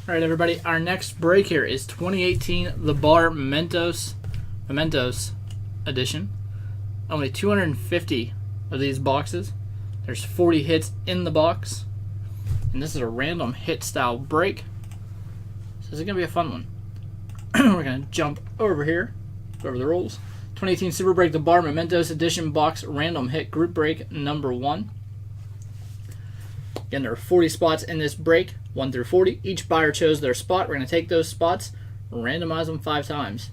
All right, everybody. Our next break here is 2018 The Bar Mementos edition. Only 250 of these boxes. There's 40 hits in the box, and this is a random hit style break. So this is gonna be a fun one. We're gonna jump over here, go over the rules. 2018 Super Break The Bar Mementos edition box random hit group break number 1. Again, there are 40 spots in this break, 1 through 40. Each buyer chose their spot. We're going to take those spots, randomize them 5 times.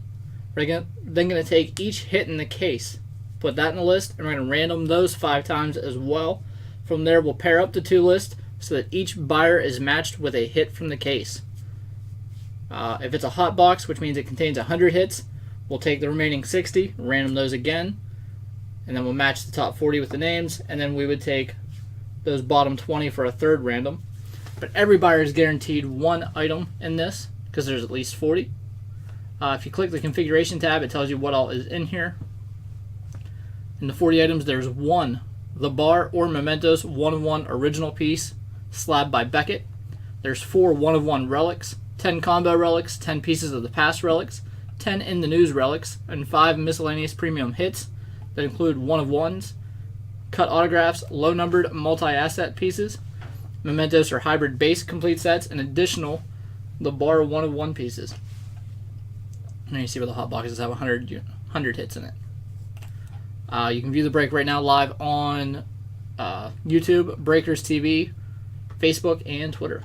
We're then going to take each hit in the case, put that in the list, and we're going to random those 5 times as well. From there, we'll pair up the 2 lists so that each buyer is matched with a hit from the case. If it's a hot box, which means it contains 100 hits, we'll take the remaining 60, random those again, and then we'll match the top 40 with the names, and then we would take those bottom 20 for a third random. But every buyer is guaranteed 1 item in this because there's at least 40. If you click the configuration tab, it tells you what all is in here. In the 40 items, there's 1 The Bar or Mementos 1-of-1 original piece slabbed by Beckett. There's 4 1-of-1 relics, 10 combo relics, 10 pieces of the past relics, 10 in the news relics, and 5 miscellaneous premium hits that include 1-of-1s, cut autographs, low-numbered multi-asset pieces, Mementos or hybrid base complete sets, and additional The Bar 1-of-1 pieces. And you see where the hot boxes have 100 hits in it. You can view the break right now live on YouTube, Breakers TV, Facebook, and Twitter.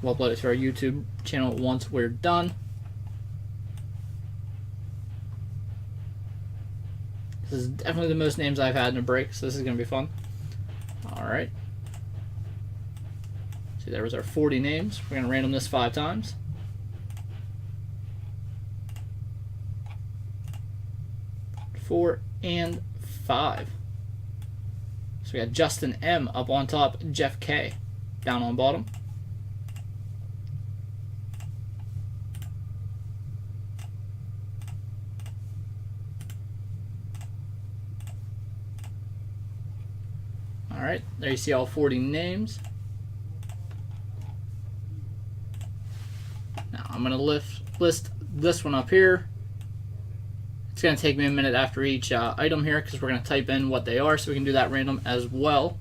We'll upload it to our YouTube channel once we're done. This is definitely the most names I've had in a break, so this is going to be fun. Alright. See, there was our 40 names. We're going to random this 5 times. Four and 5. So we got Justin M up on top, Jeff K down on bottom. Alright, there you see all 40 names. Now I'm going to list this one up here. It's going to take me a minute after each item here because we're going to type in what they are so we can do that random as well.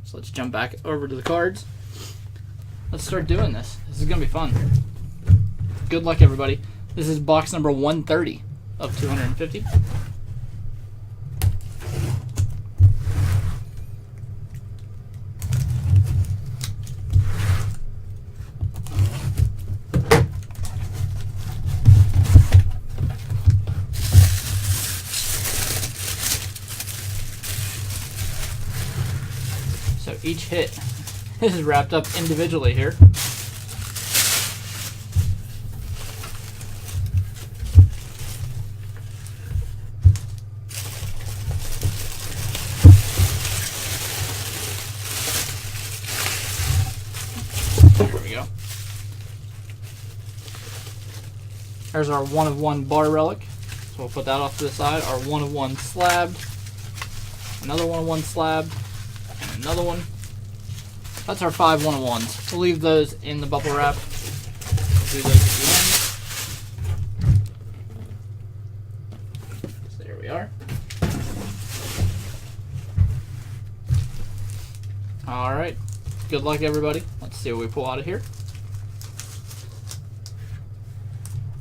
So let's jump back over to the cards. Let's start doing this. This is going to be fun. Good luck, everybody. This is box number 130 of 250. So each hit is wrapped up individually here. There we go. There's our 1-of-1 bar relic. So we'll put that off to the side. Our 1-of-1 slabbed. Another 1-of-1 slabbed. Another one. That's our 5 1-of-1s. We'll leave those in the bubble wrap. We'll do those at the end. So there we are. Alright. Good luck, everybody. Let's see what we pull out of here.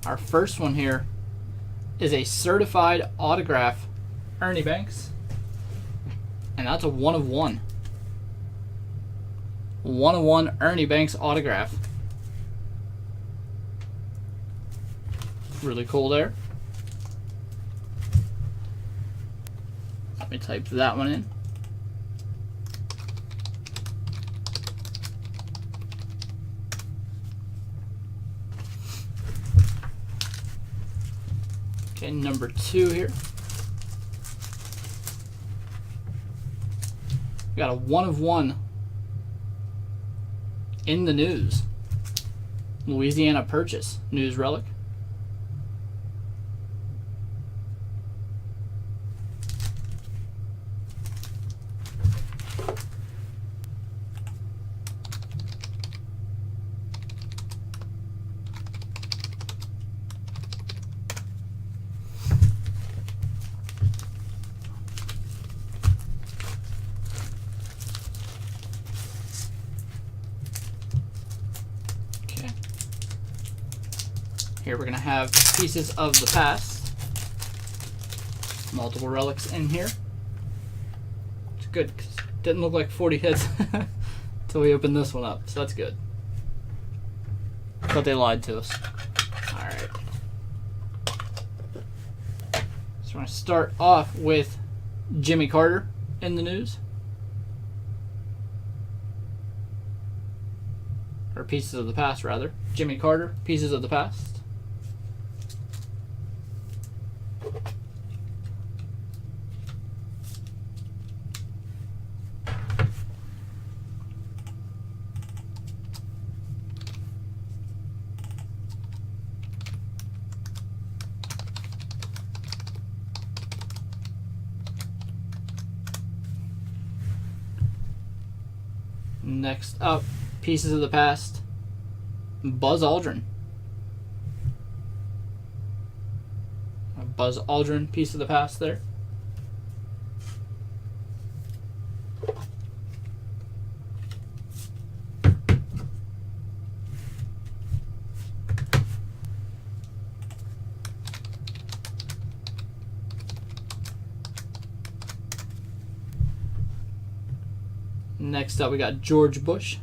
Our first one here is a certified autograph Ernie Banks. And that's a 1-of-1. 1-of-1 Ernie Banks autograph. Really cool there. Let me type that one in. Okay, number 2 here. We got a 1-of-1 in the news. Louisiana Purchase news relic. Here we're going to have pieces of the past. Multiple relics in here. It's good because it didn't look like 40 hits until we opened this one up, so that's good. But they lied to us. Alright. So we're going to start off with Jimmy Carter in the news. Or pieces of the past, rather. Jimmy Carter, pieces of the past. Next up, pieces of the past. Buzz Aldrin. A Buzz Aldrin piece of the past there. Next up, we got George Bush.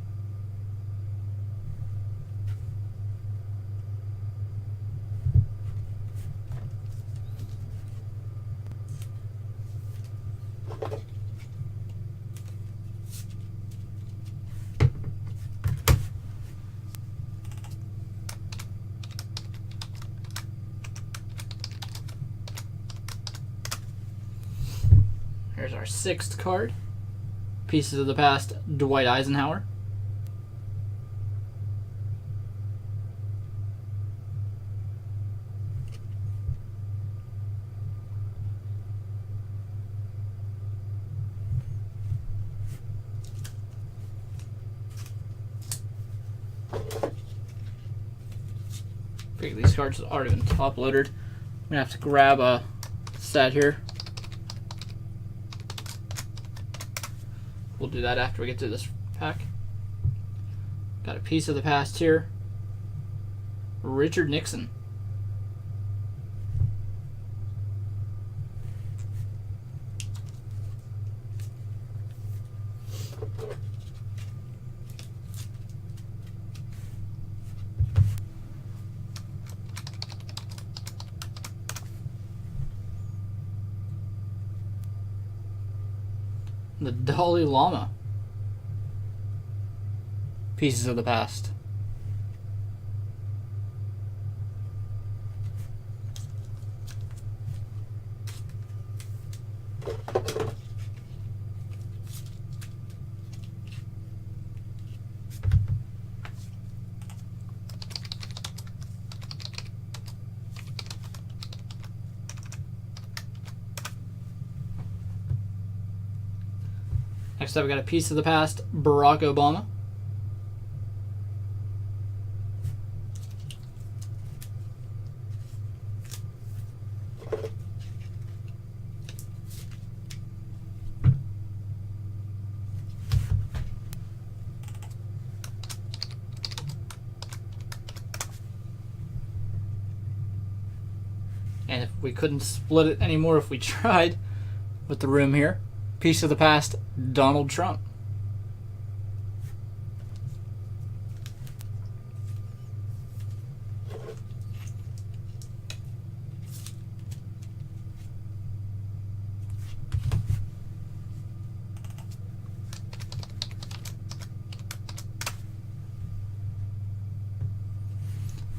Here's our 6th card. Pieces of the past, Dwight Eisenhower. Figure these cards have already been top loaded. I'm gonna have to grab a set here. We'll do that after we get to this pack. Got a piece of the past here. Richard Nixon. The Dalai Lama. Pieces of the past. Next up, we got a piece of the past, Barack Obama. And if we couldn't split it anymore if we tried with the room here, piece of the past, Donald Trump.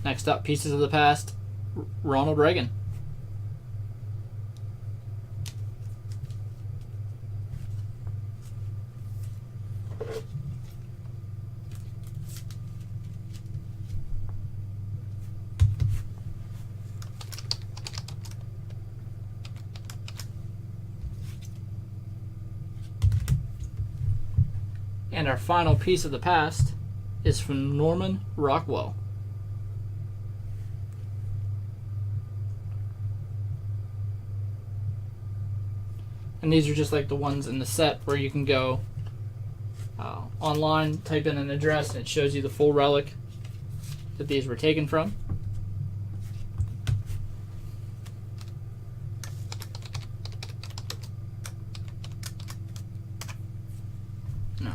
Next up, pieces of the past, Ronald Reagan. And our final piece of the past is from Norman Rockwell. And these are just like the ones in the set where you can go online, type in an address, and it shows you the full relic that these were taken from.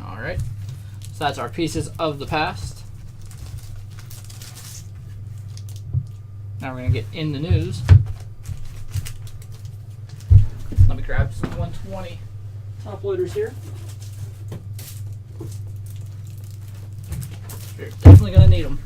Alright. So that's our pieces of the past. Now we're going to get in the news. Let me grab some 120 top loaders here. You're definitely going to need them.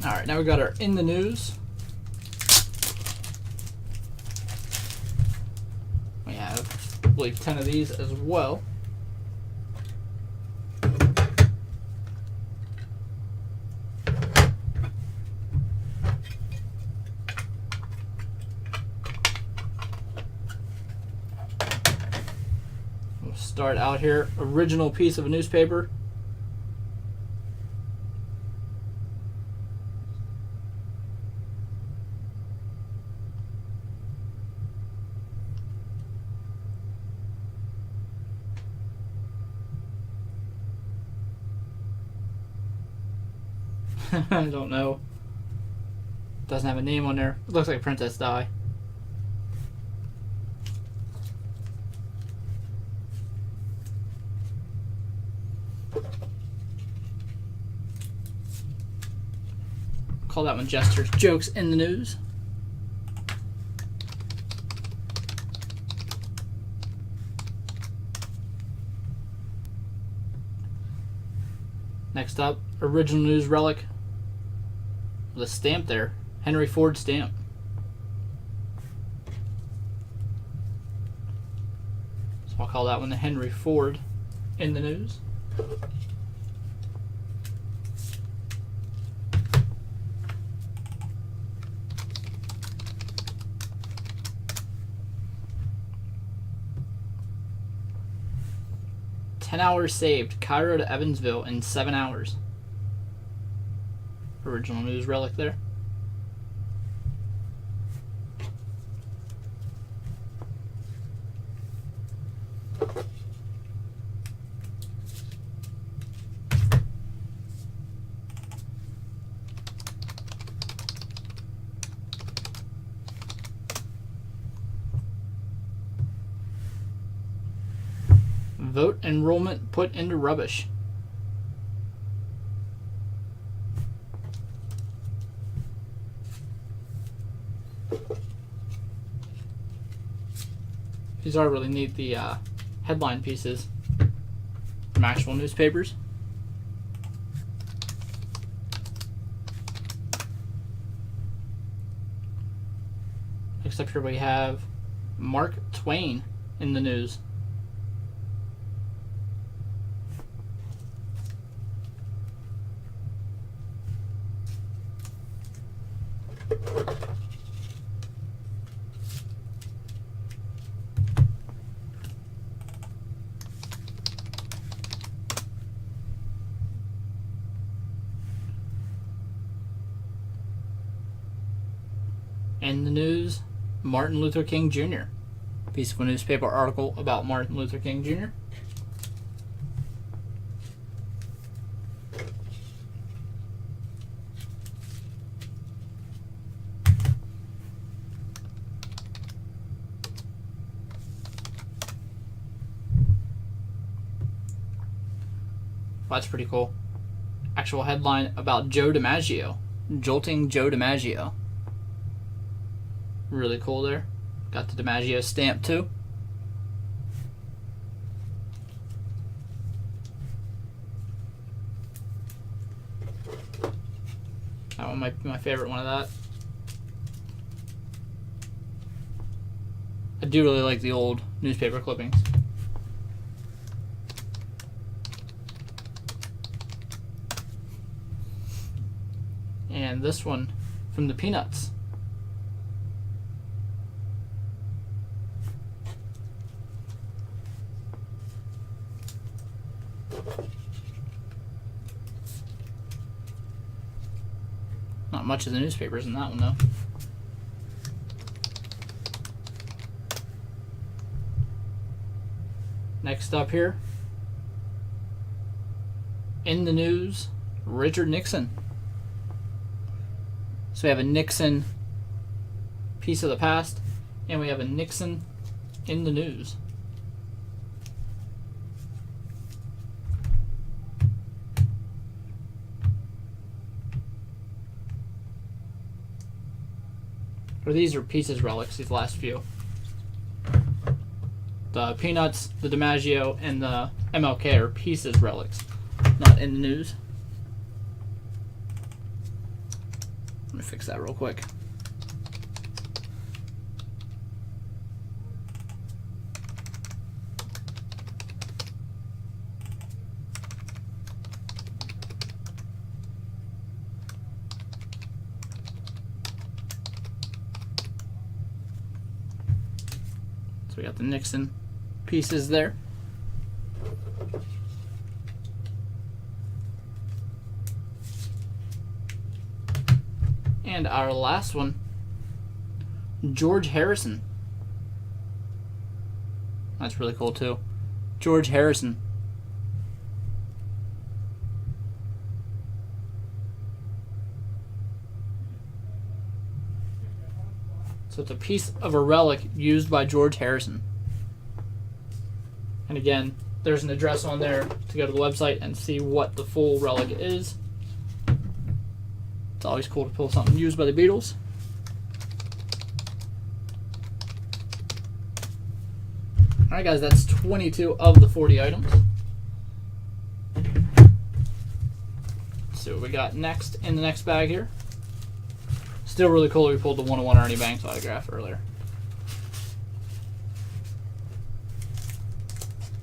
Alright, now we got our in the news. We have, I believe, 10 of these as well. We'll start out here. Original piece of a newspaper. I don't know. Doesn't have a name on there. It looks like Princess Di. Call that one Jester's Jokes in the News. Next up, original news relic. With a stamp there. Henry Ford stamp. So I'll call that one the Henry Ford in the news. $10 saved. Cairo to Evansville in 7 hours. Original news relic there. Vote enrollment put into rubbish. These are really neat, the headline pieces from actual newspapers. Next up here we have Mark Twain in the news. In the news, Martin Luther King Jr. Piece of a newspaper article about Martin Luther King Jr. Well, that's pretty cool. Actual headline about Joe DiMaggio. Jolting Joe DiMaggio. Really cool there. Got the DiMaggio stamp too. That one might be my favorite one of that. I do really like the old newspaper clippings. And this one from the Peanuts. Not much of the newspapers in that one, though. Next up here, in the news, Richard Nixon. So we have a Nixon piece of the past, and we have a Nixon in the news. Or these are pieces relics, these last few. The Peanuts, the DiMaggio, and the MLK are pieces relics, not in the news. Let me fix that real quick. So we got the Nixon pieces there. And our last one, George Harrison. That's really cool too. George Harrison. So it's a piece of a relic used by George Harrison. And again, there's an address on there to go to the website and see what the full relic is. It's always cool to pull something used by the Beatles. Alright guys, that's 22 of the 40 items. Let's see what we got next in the next bag here. Still really cool that we pulled the 101 Ernie Banks autograph earlier.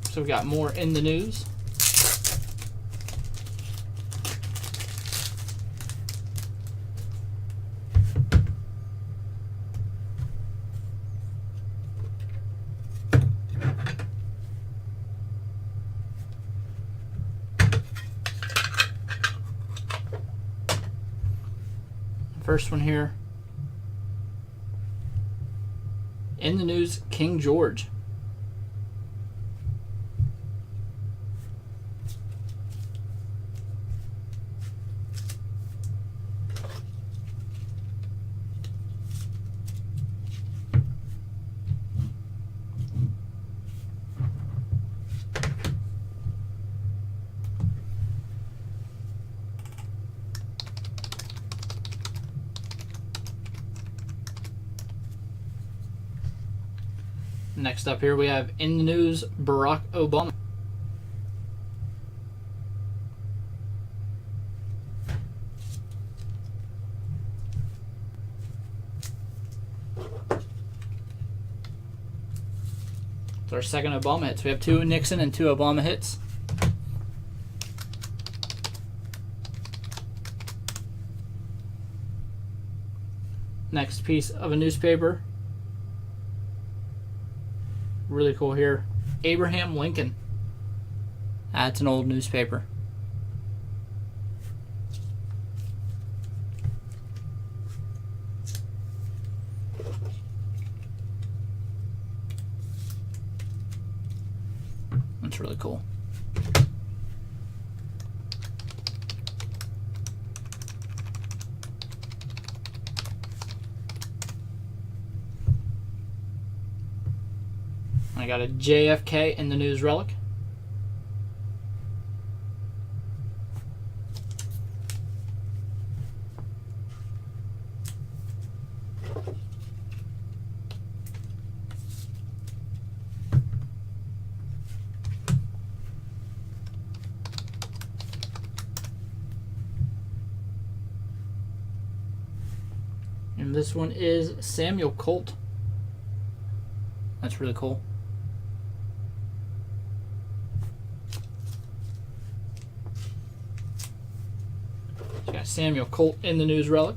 So we got more in the news. First one here. In the news, King George. Next up here we have in the news, Barack Obama. It's our second Obama hits. We have 2 Nixon and 2 Obama hits. Next piece of a newspaper. Really cool here. Abraham Lincoln. That's an old newspaper. That's really cool. I got a JFK in the news relic. And this one is Samuel Colt. That's really cool. You got Samuel Colt in the news relic.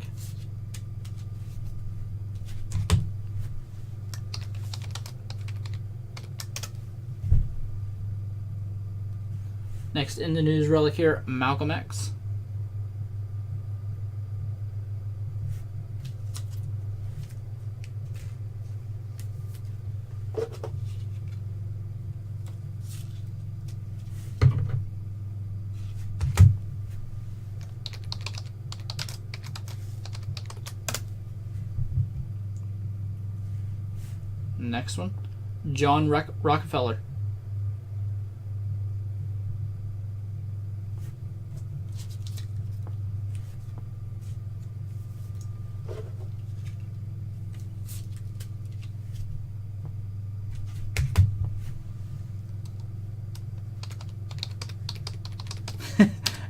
Next in the news relic here, Malcolm X. Next one, John Rockefeller.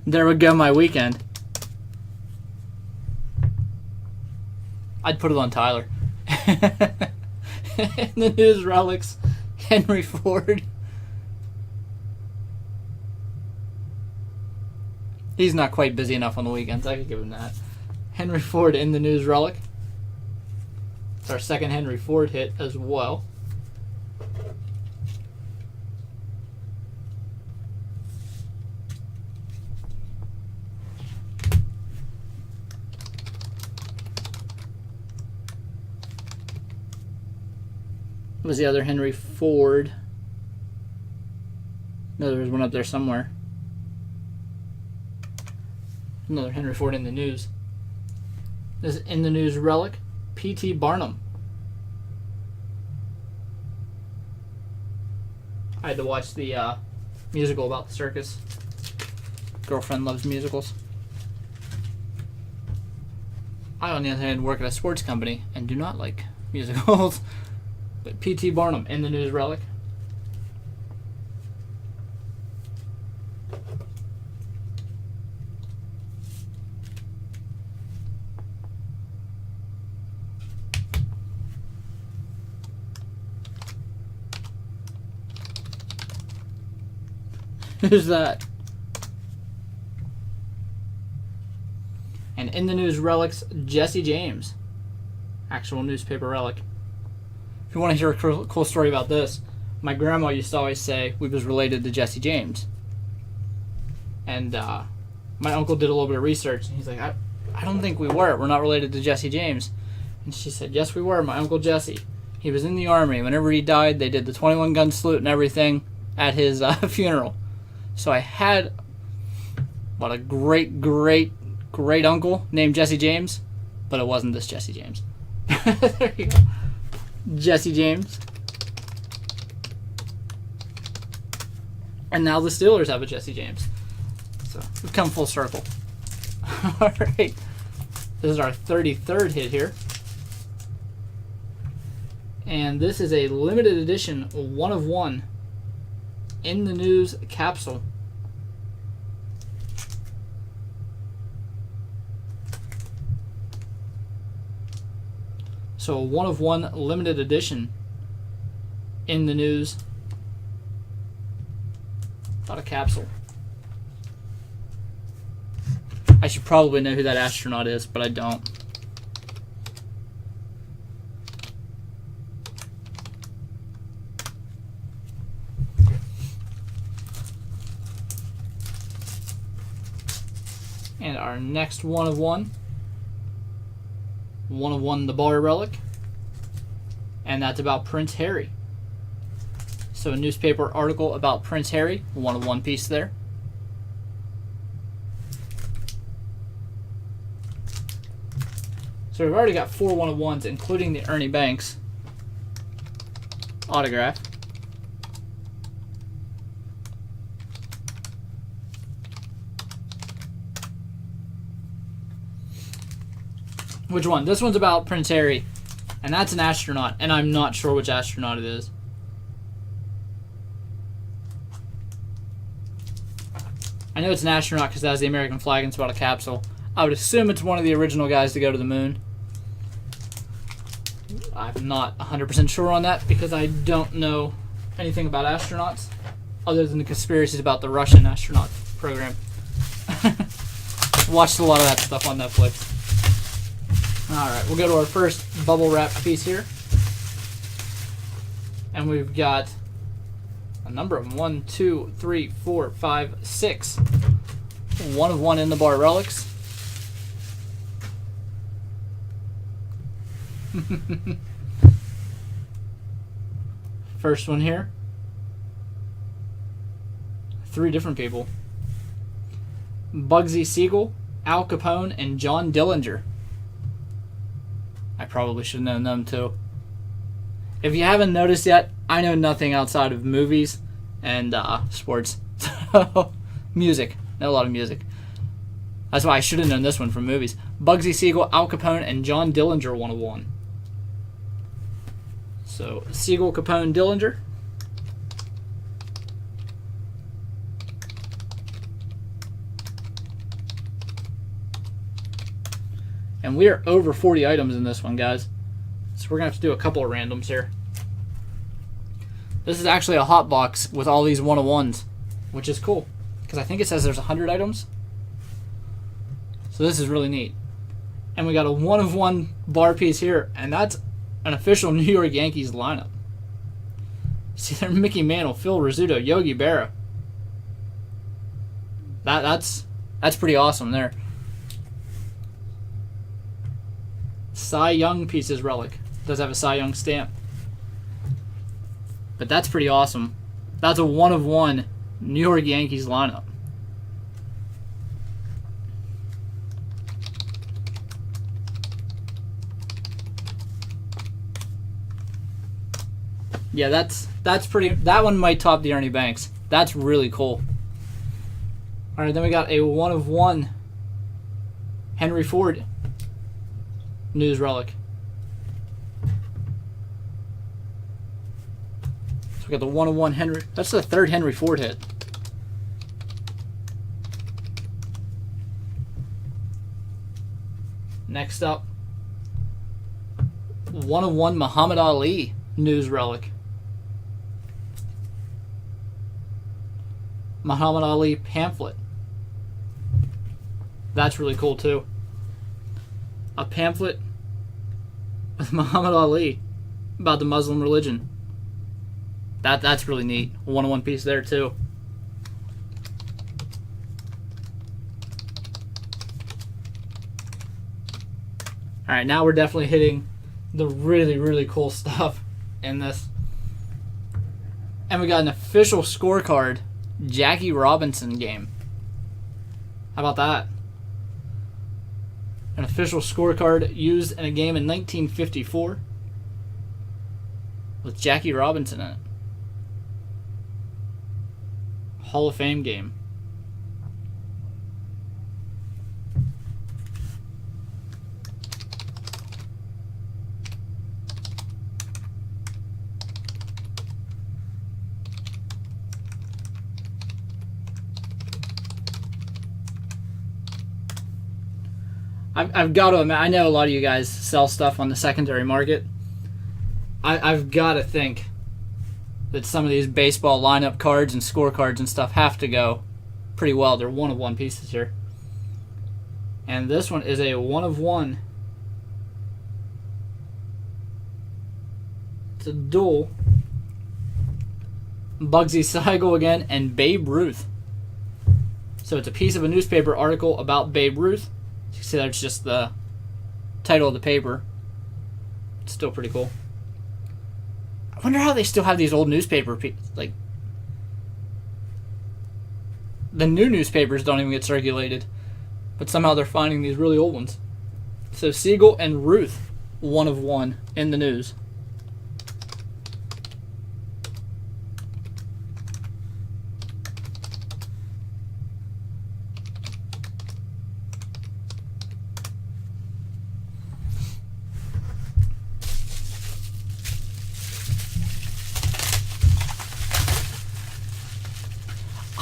There would go my weekend. I'd put it on Tyler. In the news relics, Henry Ford. He's not quite busy enough on the weekends. I could give him that. Henry Ford in the news relic. It's our second Henry Ford hit as well. What was the other Henry Ford? No, there was one up there somewhere. Another Henry Ford in the news. This is in the news relic, P.T. Barnum. I had to watch the musical about the circus. Girlfriend loves musicals. I, on the other hand, work at a sports company and do not like musicals. But P.T. Barnum in the news relic. Who's that? And in the news relics, Jesse James. Actual newspaper relic. If you want to hear a cool story about this, my grandma used to always say we was related to Jesse James. And my uncle did a little bit of research, and he's like, I don't think we were. We're not related to Jesse James. And she said, yes, we were. My Uncle Jesse. He was in the Army. Whenever he died, they did the 21-gun salute and everything at his funeral. So I had, a great uncle named Jesse James, but it wasn't this Jesse James. There you go. Jesse James. And now the Steelers have a Jesse James. So we've come full circle. Alright. This is our 33rd hit here. And this is a limited edition 1 of 1 in the news capsule. So a 1 of 1 limited edition in the news. Not a capsule. I should probably know who that astronaut is, but I don't. And our next 1 of 1. 1 of 1 the bar relic. And that's about Prince Harry. So a newspaper article about Prince Harry. 1 of 1 piece there. So we've already got 4 1 of 1s, including the Ernie Banks autograph. Which one? This one's about Prince Harry, and that's an astronaut, and I'm not sure which astronaut it is. I know it's an astronaut because it has the American flag and it's about a capsule. I would assume it's one of the original guys to go to the moon. I'm not 100% sure on that because I don't know anything about astronauts other than the conspiracies about the Russian astronaut program. watched a lot of that stuff on Netflix. Alright, we'll go to our first bubble wrap piece here. And we've got a number of 1, 2, 3, 4, 5, 6. 1 of 1 in the bar relics. First one here. 3 different people. Bugsy Siegel, Al Capone, and John Dillinger. I probably should have known them too. If you haven't noticed yet, I know nothing outside of movies and sports. Music. Know a lot of music. That's why I should have known this one from movies. Bugsy Siegel, Al Capone, and John Dillinger 1 of 1. So, Siegel, Capone, Dillinger. And we are over 40 items in this one, guys. So we're going to have to do a couple of randoms here. This is actually a hot box with all these 1 of 1s, which is cool. Because I think it says there's 100 items. So this is really neat. And we got a 1 of 1 bar piece here, and that's an official New York Yankees lineup. See there, Mickey Mantle, Phil Rizzuto, Yogi Berra. That's pretty awesome there. Cy Young pieces relic. Does have a Cy Young stamp. But that's pretty awesome. That's a 1 of 1 New York Yankees lineup. Yeah, that's pretty. That one might top the Ernie Banks. That's really cool. All right, then we got a 1 of 1 Henry Ford news relic. So we got the 1 of 1 Henry. That's the 3rd Henry Ford hit. Next up, 1 of 1 Muhammad Ali news relic. Muhammad Ali pamphlet. That's really cool too. A pamphlet with Muhammad Ali about the Muslim religion. That's really neat. A 1 of 1 piece there too. Alright, now we're definitely hitting the really, really cool stuff in this. And we got an official scorecard Jackie Robinson game. How about that? An official scorecard used in a game in 1954 with Jackie Robinson in it. Hall of Fame game. I've got to admit, I know a lot of you guys sell stuff on the secondary market. I've got to think that some of these baseball lineup cards and scorecards and stuff have to go pretty well. They're 1 of 1 pieces here. And this one is a 1 of 1. It's a duel. Bugsy Siegel again and Babe Ruth. So it's a piece of a newspaper article about Babe Ruth. You can see that's just the title of the paper. It's still pretty cool. I wonder how they still have these old newspaper like the new newspapers don't even get circulated, but somehow they're finding these really old ones. So Siegel and Ruth, 1 of 1 in the news.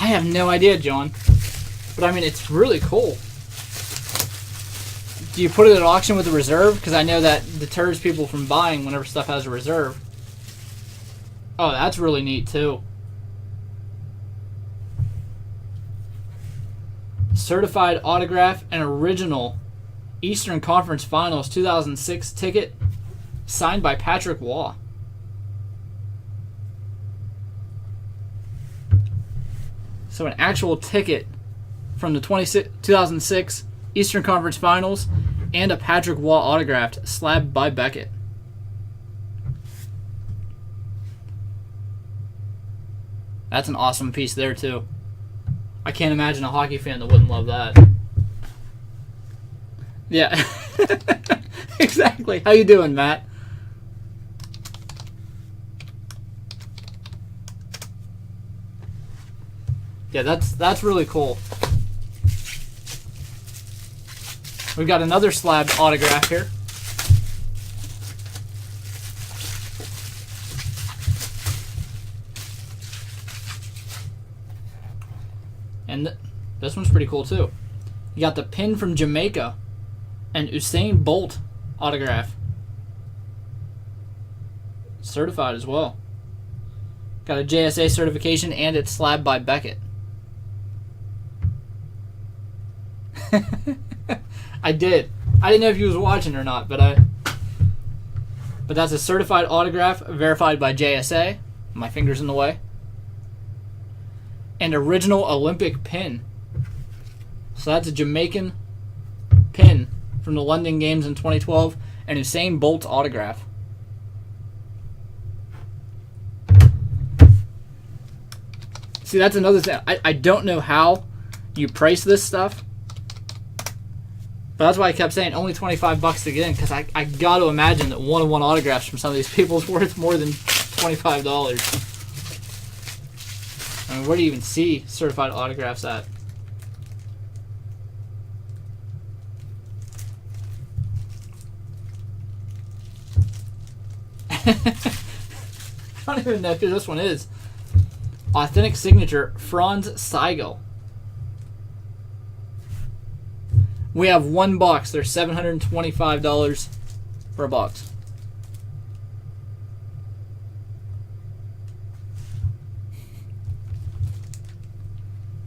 I have no idea, John. But I mean, it's really cool. Do you put it at auction with a reserve? Because I know that deters people from buying whenever stuff has a reserve. Oh, that's really neat, too. certified autograph and original Eastern Conference Finals 2006 ticket signed by Patrick Waugh. So an actual ticket from the 2006 Eastern Conference Finals and a Patrick Waugh autographed, slabbed by Beckett. That's an awesome piece there too. I can't imagine a hockey fan that wouldn't love that. Yeah. Exactly. How you doing, Matt? Yeah, that's really cool. We've got another slab autograph here. And this one's pretty cool too. You got the pin from Jamaica and Usain Bolt autograph. Certified as well. Got a JSA certification and it's slabbed by Beckett. I did. I didn't know if he was watching or not, but that's a certified autograph verified by JSA. My finger's in the way. And original Olympic pin. So that's a Jamaican pin from the London Games in 2012 and Usain Bolt's autograph. See, that's another thing. I don't know how you price this stuff. But that's why I kept saying only $25 to get in, because I got to imagine that one-on-one autographs from some of these people is worth more than $25. I mean, where do you even see certified autographs at? I don't even know who this one is. Authentic signature, Franz Seigel. We have one box. They're $725 for a box.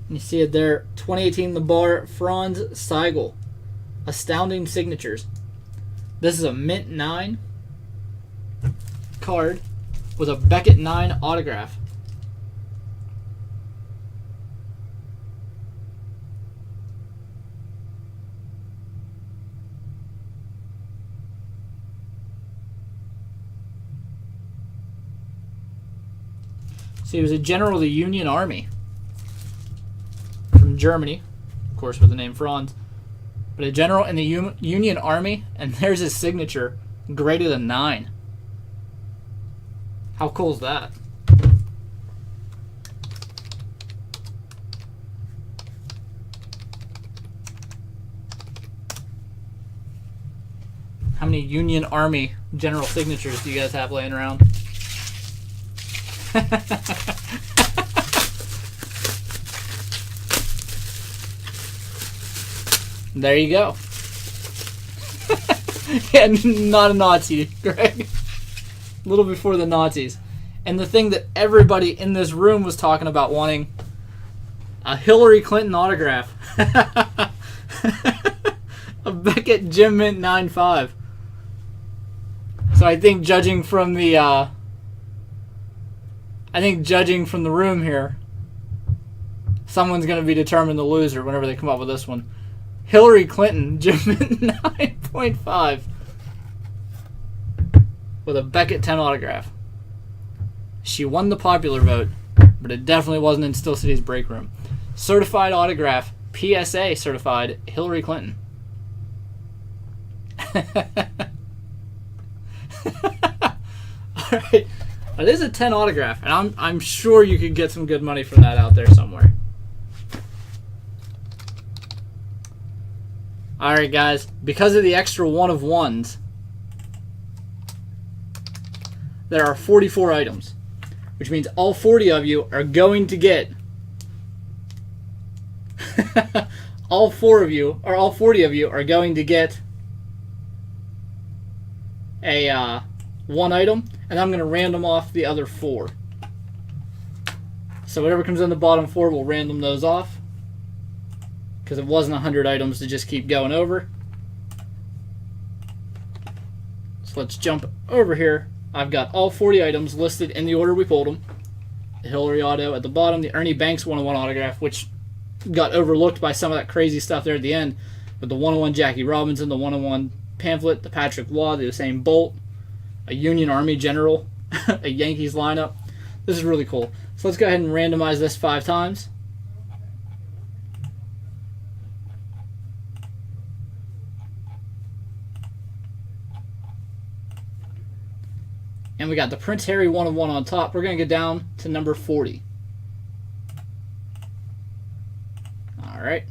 You see it there. 2018 The Bar, Franz Seigel. Astounding signatures. This is a mint 9 card with a Beckett 9 autograph. So he was a general of the Union Army from Germany, of course with the name Franz, but a general in the Union Army, and there's his signature, greater than 9. How cool is that? How many Union Army general signatures do you guys have laying around? There you go. Yeah, not a Nazi, Greg. A little before the Nazis. And the thing that everybody in this room was talking about wanting, a Hillary Clinton autograph. A Beckett Gem Mint 9.5. So I think judging from the room here, someone's going to be determined the loser whenever they come up with this one. Hillary Clinton, Gem Mint 9.5. With a Beckett 10 autograph. She won the popular vote, but it definitely wasn't in Steel City's break room. Certified autograph, PSA certified, Hillary Clinton. Alright. It is a 10 autograph, and I'm sure you could get some good money from that out there somewhere. Alright guys, because of the extra 1 of 1s, there are 44 items, which means all 40 of you are going to get all 40 of you are going to get a one item, and I'm going to random off the other 4. So whatever comes in the bottom 4, we'll random those off. because it wasn't 100 items to just keep going over. So let's jump over here. I've got all 40 items listed in the order we pulled them. The Hillary auto at the bottom, the Ernie Banks 101 autograph, which got overlooked by some of that crazy stuff there at the end, with the 101 Jackie Robinson, the 101 pamphlet, the Patrick Waugh, the Usain Bolt, a Union Army general, a Yankees lineup. This is really cool. So let's go ahead and randomize this 5 times. And we got the Prince Harry 101 on top. We're going to go down to number 40. All right.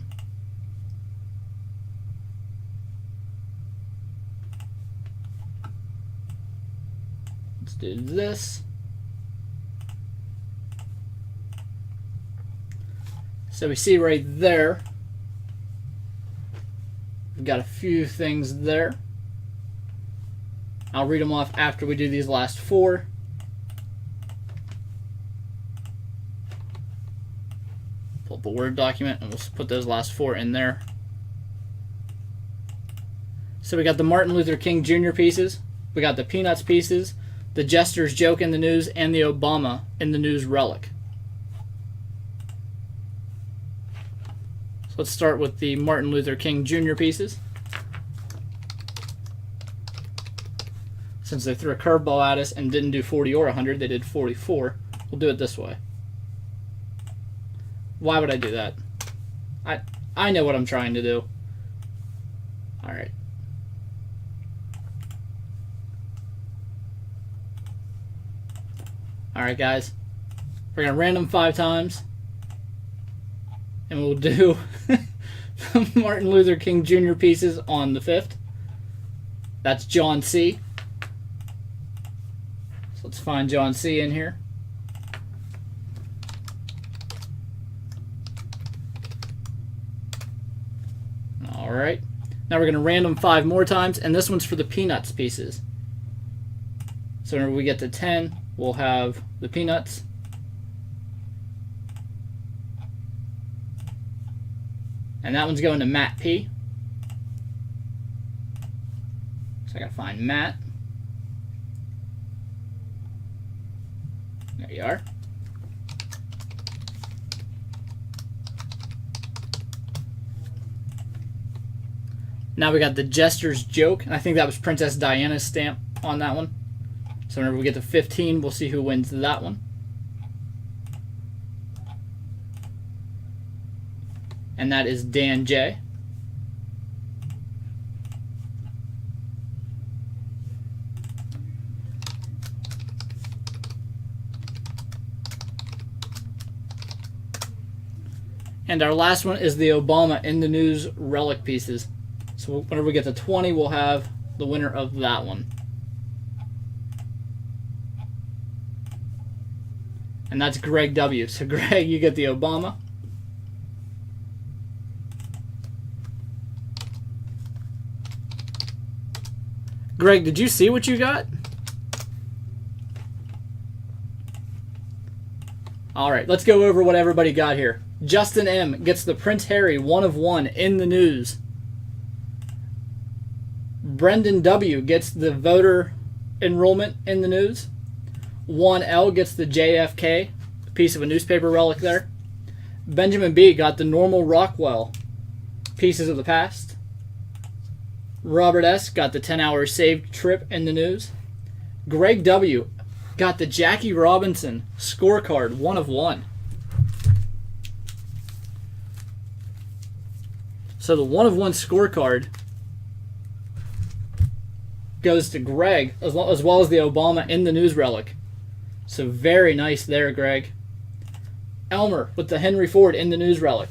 Let's do this. So we see right there, we've got a few things there. I'll read them off after we do these last 4. Pull up a Word document and we'll put those last 4 in there. So we got the Martin Luther King Jr. pieces, we got the Peanuts pieces, the Jester's Joke in the News, and the Obama in the News Relic. So let's start with the Martin Luther King Jr. pieces. Since they threw a curveball at us and didn't do 40 or 100, they did 44. We'll do it this way. Why would I do that? I know what I'm trying to do. All right. All right, guys. We're going to random 5 times. And we'll do the Martin Luther King Jr. pieces on the 5th. That's John C. So let's find John C. in here. All right. Now we're going to random 5 more times, and this one's for the Peanuts pieces. So whenever we get to 10, we'll have the Peanuts. And that one's going to Matt P. So I got to find Matt. There you are. Now we got the Jester's Joke. And I think that was Princess Diana's stamp on that one. So whenever we get to 15, we'll see who wins that one. And that is Dan J. And our last one is the Obama in the News Relic pieces. So whenever we get to 20, we'll have the winner of that one. And that's Greg W. So Greg, you get the Obama. Greg, did you see what you got? All right, let's go over what everybody got here. Justin M. gets the Prince Harry 1/1 in the News. Brendan W. gets the voter enrollment in the News. 1L gets the JFK, piece of a newspaper relic there. Benjamin B. got the Normal Rockwell, pieces of the past. Robert S. got the 10-hour saved trip in the News. Greg W. got the Jackie Robinson scorecard 1/1. So the 1/1 scorecard goes to Greg, as well as the Obama in the News Relic. So very nice there, Greg. Elmer with the Henry Ford in the News Relic.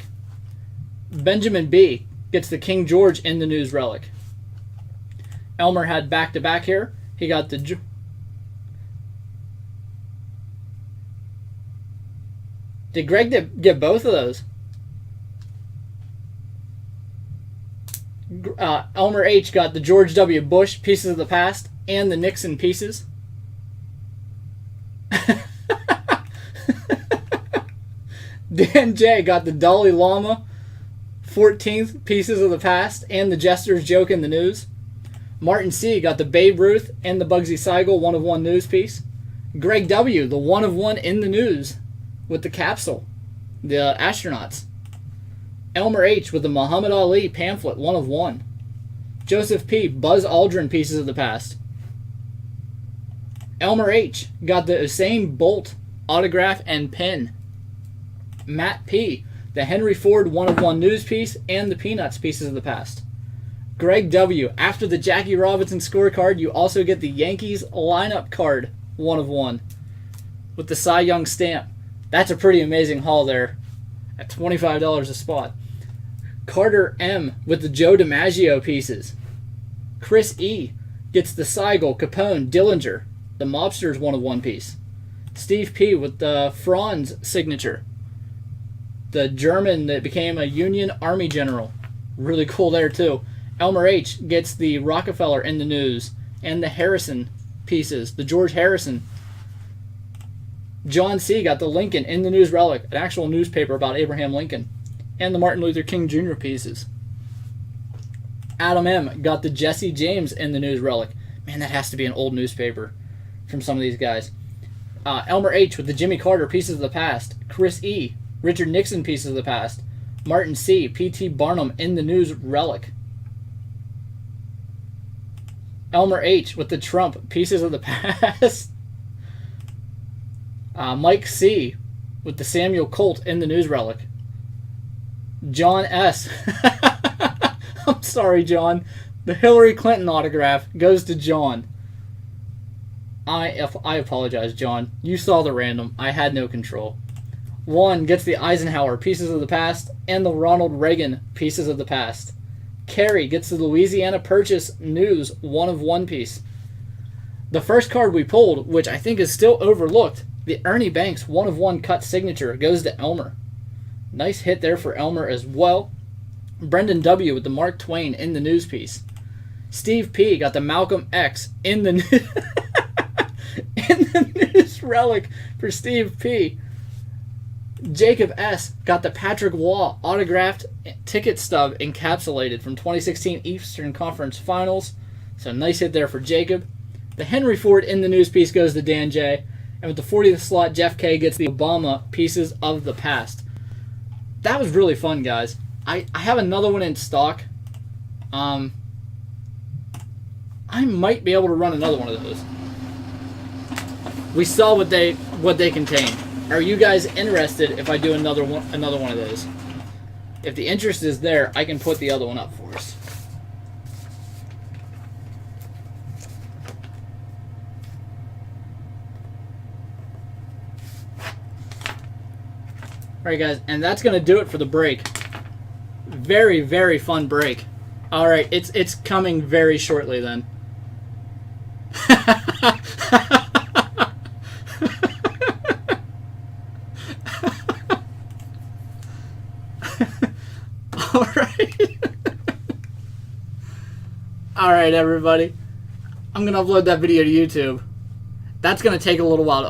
Benjamin B. gets the King George in the News Relic. Elmer had back-to-back here. He got the... Did Greg get both of those? Elmer H. got the George W. Bush pieces of the past and the Nixon pieces. Dan J. got the Dalai Lama 14th Pieces of the Past and the Jester's Joke in the News. Martin C. got the Babe Ruth and the Bugsy Siegel 1-of-1 news piece. Greg W. the 1-of-1 in the news with the capsule, the astronauts. Elmer H. with the Muhammad Ali pamphlet 1-of-1. Joseph P. Buzz Aldrin Pieces of the Past. Elmer H. got the Usain Bolt autograph and pin. Matt P. the Henry Ford 1-of-1 news piece and the Peanuts Pieces of the Past. Greg W. after the Jackie Robinson scorecard, you also get the Yankees lineup card 1-of-1 with the Cy Young stamp. That's a pretty amazing haul there at $25 a spot. Carter M. with the Joe DiMaggio pieces. Chris E. gets the Siegel, Capone, Dillinger, the Mobsters 1-of-1 piece. Steve P. with the Franz signature, the German that became a Union Army general. Really cool there too. Elmer H. gets the Rockefeller in the news and the Harrison pieces, the George Harrison. John C. got the Lincoln in the news relic, an actual newspaper about Abraham Lincoln, and the Martin Luther King Jr. pieces. Adam M. got the Jesse James in the news relic. Man, that has to be an old newspaper from some of these guys. Elmer H. with the Jimmy Carter Pieces of the Past. Chris E. Richard Nixon Pieces of the Past. Martin C. P.T. Barnum in the news relic. Elmer H. with the Trump Pieces of the Past. Mike C. with the Samuel Colt in the news relic. John S. I'm sorry, John. The Hillary Clinton autograph goes to John. I apologize, John. You saw the random. I had no control. One gets the Eisenhower Pieces of the Past and the Ronald Reagan Pieces of the Past. Carrie gets the Louisiana Purchase News 1-of-1 piece. The first card we pulled, which I think is still overlooked, the Ernie Banks 1-of-1 cut signature, goes to Elmer. Nice hit there for Elmer as well. Brendan W. with the Mark Twain in the news piece. Steve P. got the Malcolm X in the in the news relic for Steve P. Jacob S. got the Patrick Waugh autographed ticket stub encapsulated from 2016 Eastern Conference Finals. So nice hit there for Jacob. The Henry Ford in the news piece goes to Dan J. And with the 40th slot, Jeff K. gets the Obama Pieces of the Past. That was really fun, guys. I have another one in stock. I might be able to run another one of those. We saw what they contain. Are you guys interested if I do another one of those? If the interest is there, I can put the other one up for us. Alright guys, and that's going to do it for the break. Very, very fun break. Alright, it's coming very shortly then. Alright everybody. I'm going to upload that video to YouTube. That's going to take a little while to